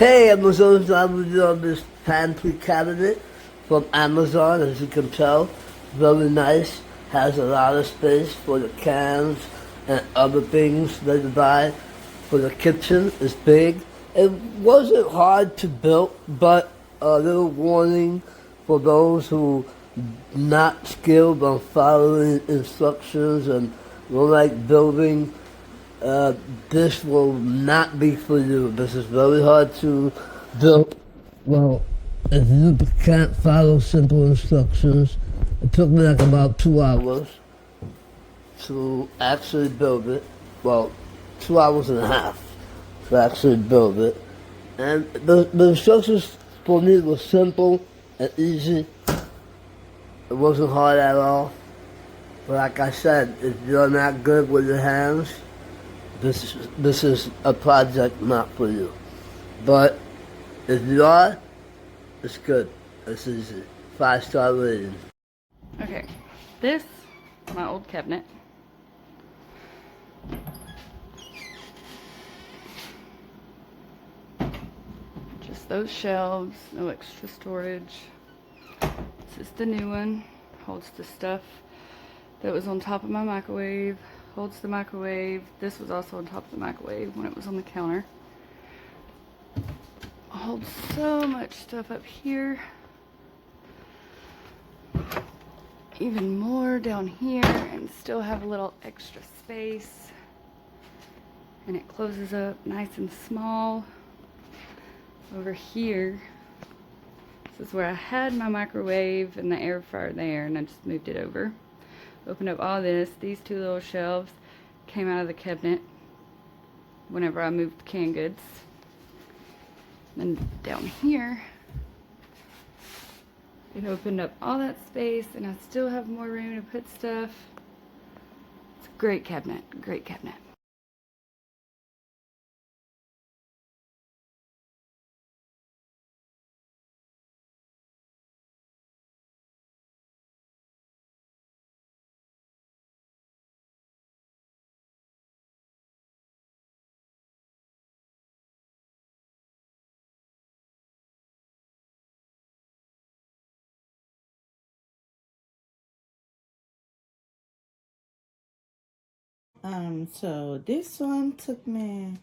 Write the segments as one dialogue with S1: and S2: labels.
S1: Hey Amazon, I'm on this Pantry cabinet from Amazon, as you can tell. Very nice. Has a lot of space for the cans and other things that you buy for the kitchen. It's big. It wasn't hard to build, but a little warning for those who not skilled on following instructions and don't like building. This will not be for you. This is very hard to build. Well, if you can't follow simple instructions, it took me like about 2 hours to actually build it. Well, 2 hours and a half to actually build it. And the instructions for me were simple and easy. It wasn't hard at all. But like I said, if you're not good with your hands, this is a project not for you. But if you are, it's good. It's easy. 5-star rating.
S2: Okay, this is my old cabinet. Just those shelves, no extra storage. This is the new one. Holds the stuff that was on top of my microwave. Holds the microwave. This was also on top of the microwave when it was on the counter. Holds so much stuff up here. Even more down here, and still have a little extra space. And it closes up nice and small. Over here, this is where I had my microwave and the air fryer there, and I just moved it over. Opened up all this. These two little shelves came out of the cabinet whenever I moved canned goods. And down here, it opened up all that space, and I still have more room to put stuff. It's a great cabinet, great cabinet.
S3: So this one took me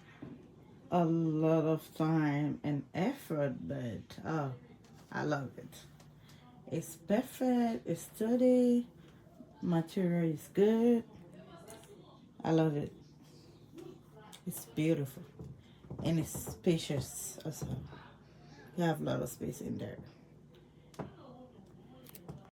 S3: a lot of time and effort, but oh, I love it. It's perfect, it's sturdy, material is good. I love it. It's beautiful and it's spacious also. You have a lot of space in there.